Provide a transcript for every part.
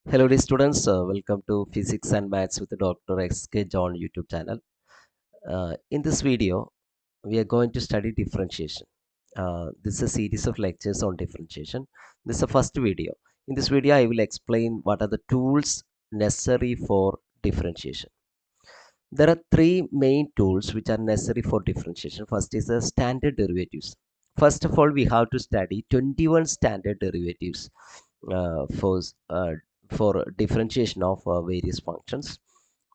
Hello, dear students. Welcome to Physics and Maths with Dr. XK John YouTube channel. In this video, we are going to study differentiation. This is a series of lectures on differentiation. This is the first video. In this video, I will explain what are the tools necessary for differentiation. There are three main tools which are necessary for differentiation. First is the standard derivatives. First of all, we have to study 21 standard derivatives uh, for uh, for differentiation of various functions.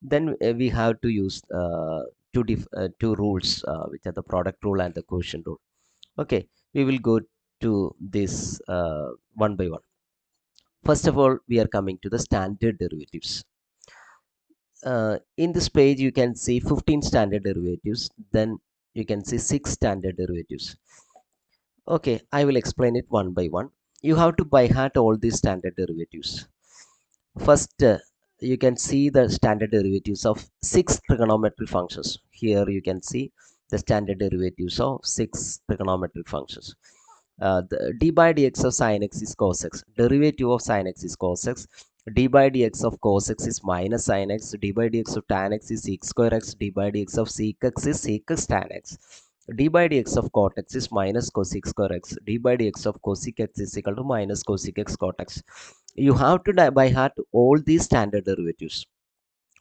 Then we have to use two rules, which are the product rule and the quotient rule. Okay, we will go to this one by one. First of all, we are coming to the standard derivatives. In this page, you can see 15 standard derivatives. Then you can see 6 standard derivatives. Okay, I will explain it one by one. You have to by heart all these standard derivatives. First, you can see the standard derivatives of 6 trigonometric functions. Here you can see the standard derivatives of 6 trigonometric functions. The d by dx of sin x is cos x. Derivative of sin x is cos x. D by dx of cos x is minus sin x. D by dx of tan x is sec square x. D by dx of sec x is sec x tan x. D by dx of cot x is minus cosec square x. D by dx of cosec x is equal to minus cosec x cot x. You have to by heart all these standard derivatives.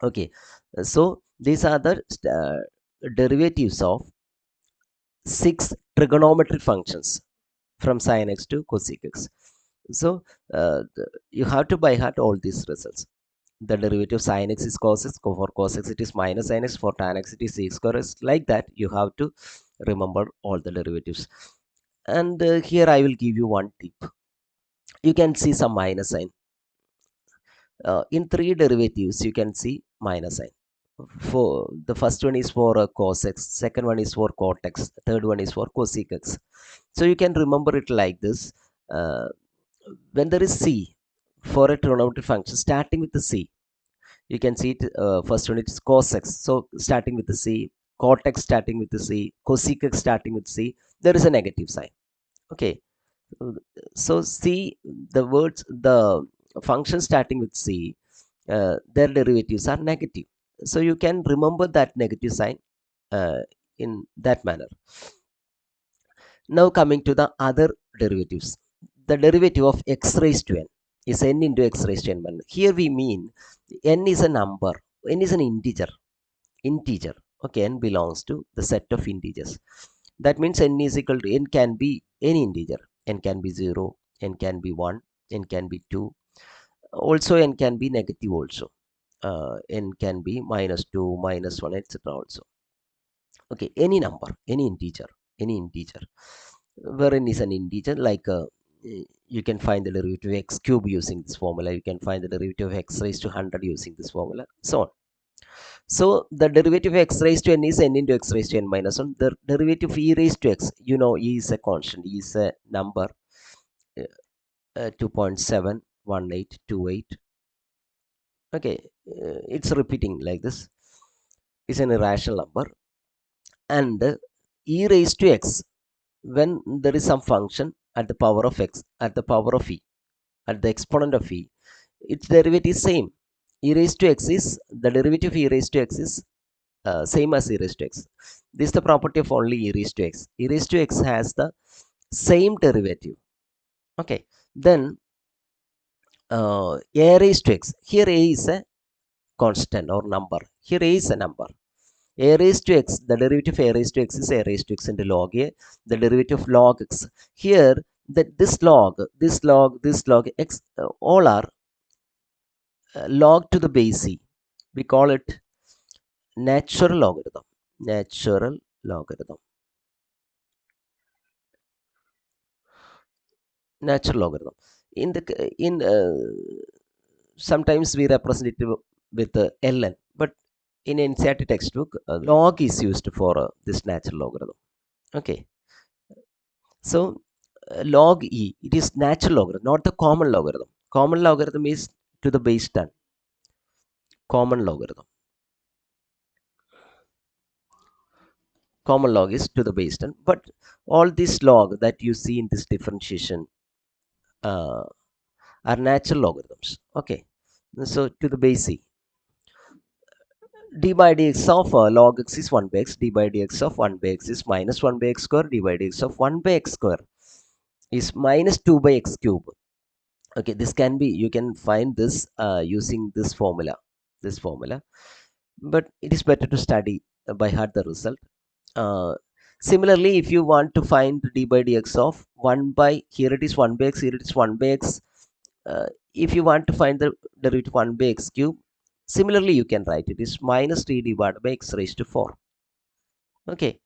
Okay, so these are the derivatives of 6 trigonometric functions from sin x to cosec x. So you have to by heart all these results. The derivative of sin x is cos x. For cos x it is minus sin x. For tan x it is sec square x. Like that, you have to remember all the derivatives. And here I will give you one tip. You can see some minus sign. In three derivatives, you can see minus sign. For the first one is for cos x, second one is for cot x, third one is for cosec x. So you can remember it like this. Uh, when there is c for a trigonometric function starting with the c, you can see it. First one is cos x, so starting with the c, cot x starting with the c, cosec x starting with c, there is a negative sign. Okay, so c, the words, the function starting with c, their derivatives are negative. So you can remember that negative sign uh, in that manner. Now coming to the other derivatives. The derivative of x raised to n is n into x raised to n. Here we mean n is a number, n is an integer. Okay, n belongs to the set of integers. That means n is equal to, n can be any integer. N can be 0, n can be 1, n can be 2. Also n can be negative also. N can be minus 2, minus 1, etc. also. Okay, any number, any integer where n is an integer, like you can find the derivative of x cube using this formula. You can find the derivative of x raised to 100 using this formula, so on. So the derivative of x raised to n is n into x raised to n minus 1. The derivative of e raised to x, e is a constant, e is a number, 2.71828. Okay, it's repeating like this. It's an irrational number. And e raised to x, when there is some function at the power of x, at the power of e, at the exponent of e, its derivative is same. E raised to x is, the derivative of e raised to x is same as e raised to x. This is the property of only e raised to x. E raised to x has the same derivative. Okay, then a raised to x, here a is a constant or number, here a is a number. A raised to x, the derivative of a raised to x is a raised to x into log a. The derivative of log x, here that this log x, all are log to the base e. We call it natural logarithm. Natural logarithm. Natural logarithm. In sometimes we represent it with ln, but in NCERT textbook, log is used for this natural logarithm. Okay, so log e, it is natural logarithm, not the common logarithm. Common logarithm is to the base 10. Common logarithm, common log is to the base 10. But all this log that you see in this differentiation uh, are natural logarithms. Okay, So to the base c, d by dx of log x is 1 by x, d by dx of 1 by x is minus 1 by x square, d by dx of 1 by x square is minus 2 by x cube. Okay, this can be, you can find this using this formula, but it is better to study by heart the result. uh, Similarly, if you want to find d by dx of 1 by, here it is 1 by x, here it is 1 by x, if you want to find the derivative 1 by x cube, similarly you can write it is minus 3 divided by x raised to 4. Okay,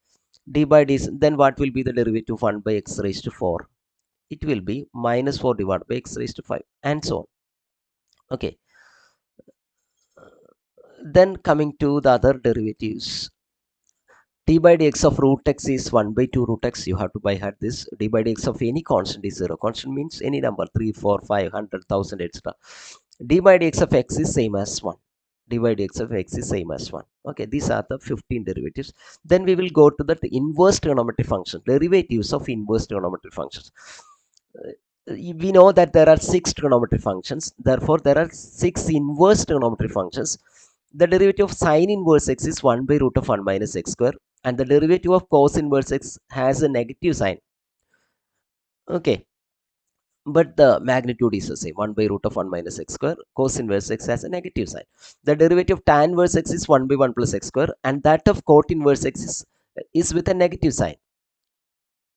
d by d, then what will be the derivative of 1 by x raised to 4? It will be minus 4 divided by x raised to 5, and so on. Okay, then coming to the other derivatives, d by dx of root x is 1 by 2 root x. You have to by heart this. D by dx of any constant is 0. Constant means any number, 3, 4, 5, 100, 1000, etc. D by dx of x is same as 1. D by dx of x is same as 1. Okay, these are the 15 derivatives. Then we will go to the inverse trigonometric function, derivatives of inverse trigonometric functions. We know that there are 6 trigonometric functions. Therefore, there are 6 inverse trigonometric functions. The derivative of sine inverse x is 1 by root of 1 minus x square, and the derivative of cos inverse x has a negative sign. Okay, but the magnitude is the same, 1 by root of 1 minus x square. Cos inverse x has a negative sign. The derivative of tan inverse x is 1 by 1 plus x square, and that of cot inverse x is with a negative sign,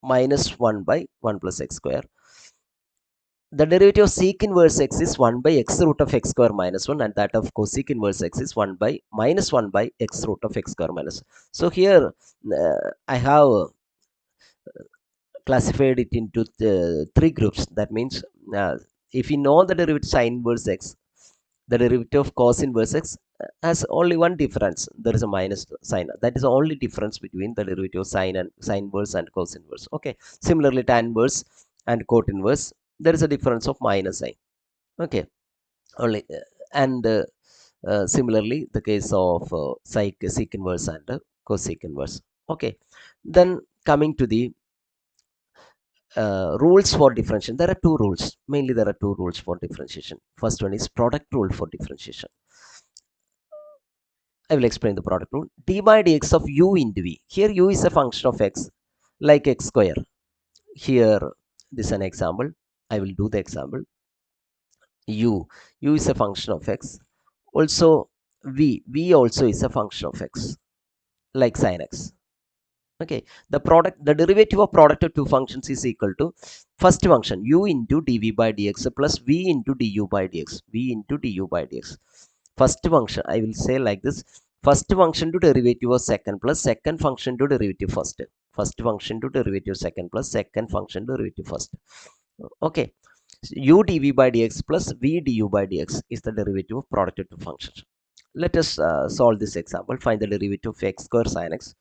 minus 1 by 1 plus x square. The derivative of sec inverse x is 1 by x root of x square minus 1, and that of cosec inverse x is 1 by minus 1 by x root of x square minus 1. So here I have classified it into three groups. That means if you know the derivative sine inverse x, the derivative of cos inverse x has only one difference. There is a minus sign. That is the only difference between the derivative of sine inverse and cos inverse. Okay. Similarly, tan inverse and cot inverse, there is a difference of minus sign. Okay. Only and similarly, the case of sec inverse and cosec inverse. Okay. Then coming to the rules for differentiation, there are two rules. Mainly, there are two rules for differentiation. First one is product rule for differentiation. I will explain the product rule. D by dx of u into v. Here u is a function of x, like x square. Here, this is an example. I will do the example. U is a function of x. Also, v also is a function of x, like sin x. Okay, the derivative of product of two functions is equal to first function u into dv by dx plus v into du by dx. V into du by dx. First function, I will say like this: first function to derivative of second plus second function to derivative first. First function to derivative second plus second function to derivative first. Okay, so u dv by dx plus v du by dx is the derivative of product of two functions. Let us solve this example. Find the derivative of x square sin x.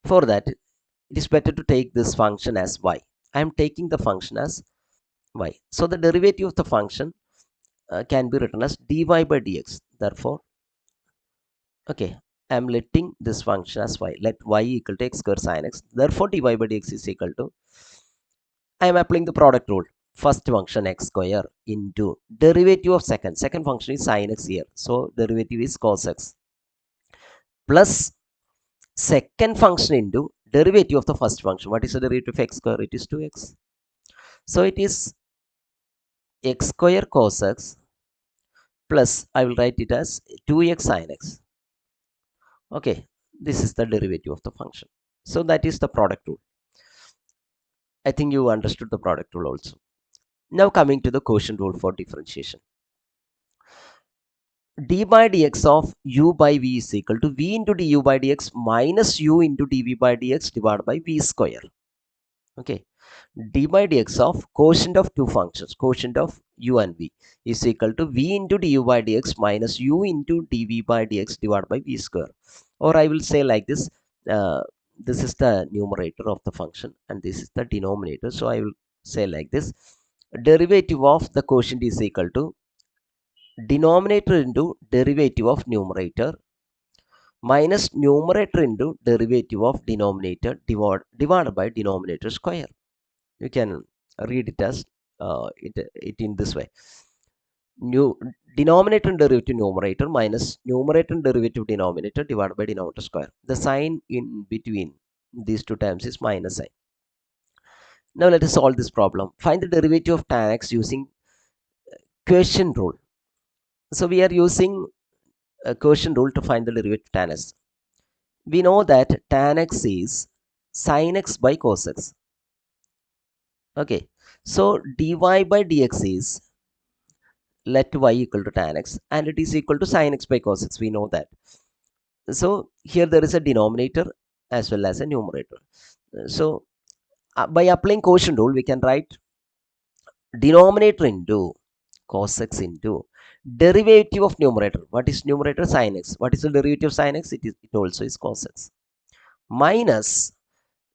For that, it is better to take this function as y. I am taking the function as y. So the derivative of the function can be written as dy by dx. Therefore, okay, I am letting this function as y. Let y equal to x square sin x. Therefore, dy by dx is equal to, I am applying the product rule. First function x square into derivative of second. Second function is sin x here. So derivative is cos x plus second function into derivative of the first function. What is the derivative of x square? It is 2x. So it is x square cos x plus, I will write it as 2x sin x. Okay, this is the derivative of the function. So that is the product rule. I think you understood the product rule also. Now coming to the quotient rule for differentiation. D by dx of u by v is equal to v into du by dx minus u into dv by dx divided by v square. Okay, d by dx of quotient of two functions, quotient of u and v, is equal to v into du by dx minus u into dv by dx divided by v square. Or I will say like this, this is the numerator of the function and this is the denominator. So I will say like this: derivative of the quotient is equal to denominator into derivative of numerator minus numerator into derivative of denominator divided by denominator square. You can read it as it in this way. new denominator and derivative numerator minus numerator and derivative denominator divided by denominator square. The sign in between these two terms is minus sign. Now let us solve this problem. Find the derivative of tan x using quotient rule. So we are using a quotient rule to find the derivative of tan x. We know that tan x is sin x by cos x. Okay, so dy by dx is let y equal to tan x, and it is equal to sin x by cos x. We know that. So here there is a denominator as well as a numerator. So by applying quotient rule, we can write denominator into cos x into derivative of numerator. What is numerator? Sin x. What is the derivative of sin x? It also is cos x. Minus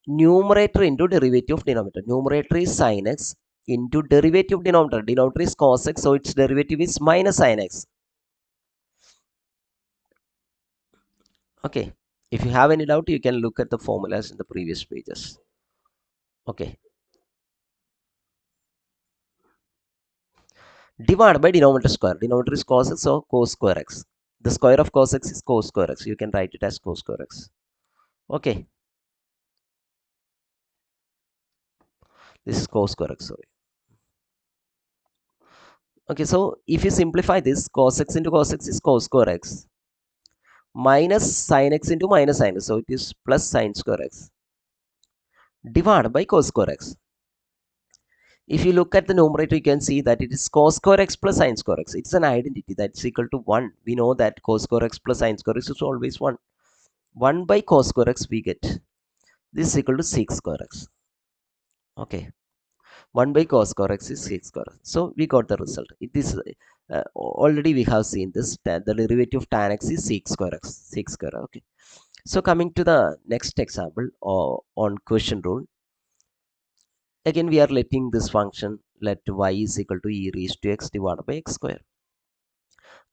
numerator into derivative of denominator. Numerator is sin x into derivative of denominator. Denominator is cos x, so its derivative is minus sin x. Okay. If you have any doubt, you can look at the formulas in the previous pages. Okay. Divided by denominator square. Denominator is cos x, so cos square x. The square of cos x is cos square x. You can write it as cos square x. Okay. This is cos square x, sorry. Okay, so if you simplify this, cos x into cos x is cos square x minus sin x into minus sin x. So it is plus sin square x divided by cos square x. If you look at the numerator, you can see that it is cos square x plus sin square x. It's an identity that's equal to 1. We know that cos square x plus sin square x is always 1. 1 by cos square x we get. This is equal to 6 square x. Okay. 1 by cos square x is 6 square x. So we got the result. It is already we have seen this. The derivative of tan x is 6 square x. 6 square. Okay. So coming to the next example on quotient rule. Again, we are letting this function let y is equal to e raised to x divided by x square.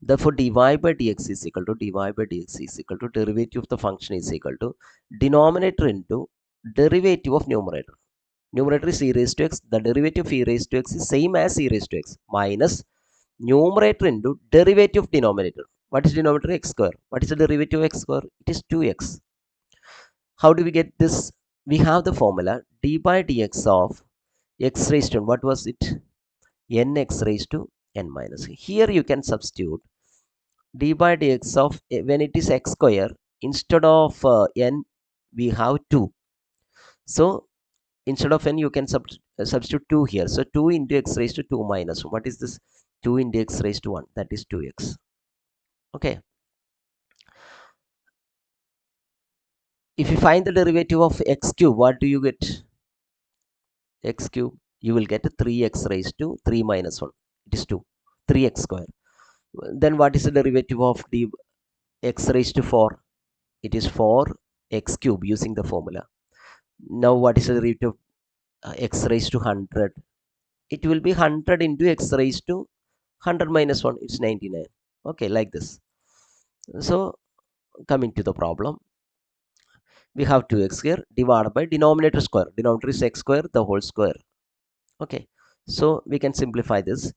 Therefore, dy by dx is equal to derivative of the function is equal to denominator into derivative of numerator. Numerator is e raised to x. The derivative of e raised to x is same as e raised to x minus numerator into derivative of denominator. What is denominator? X square. What is the derivative of x square? It is 2x. How do we get this? We have the formula d by dx of x raised to, what was it? Nx raised to n minus. Here you can substitute d by dx of, when it is x square, instead of n we have 2. So instead of n you can substitute 2 here. So 2 into x raised to 2 minus 1. What is this? 2 into x raised to 1. That is 2x. Okay. If you find the derivative of x cube, what do you get? X cube, you will get 3x raised to 3 minus 1. It is 2. 3x square. Then what is the derivative of d x raised to 4? It is 4x cube using the formula. Now what is the derivative of x raised to 100? It will be 100 into x raised to 100 minus 1. It's 99. Okay, like this. So coming to the problem, we have 2x here divided by denominator square. Denominator is x square, the whole square. Okay, so we can simplify this.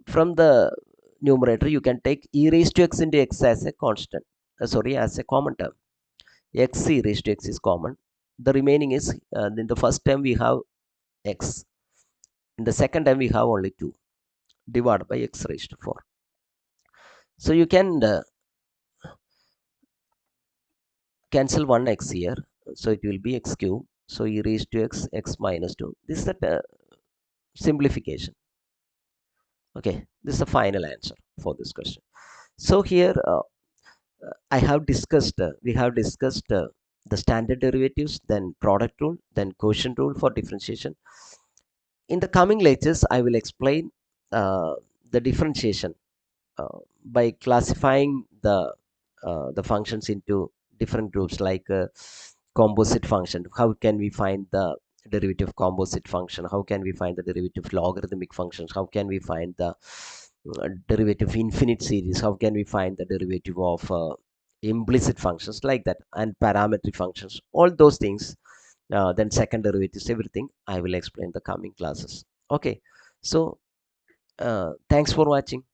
From the numerator, you can take e raised to x into x as a constant. As a common term. X e raised to x is common. The remaining is, in the first term we have x. In the second term we have only 2 divided by x raised to 4. So you can cancel 1 x here. So it will be x cube. So e raised to x, x minus 2. This is the simplification. Okay, this is the final answer for this question. So here I have discussed, we have discussed the standard derivatives, then product rule, then quotient rule for differentiation. In the coming lectures, I will explain the differentiation by classifying the functions into different groups, like composite function. How can we find the derivative of composite function? How can we find the derivative of logarithmic functions? How can we find the derivative of infinite series? How can we find the derivative of implicit functions, like that, and parametric functions? All those things, then second derivatives, everything I will explain in the coming classes. Okay, so Thanks for watching.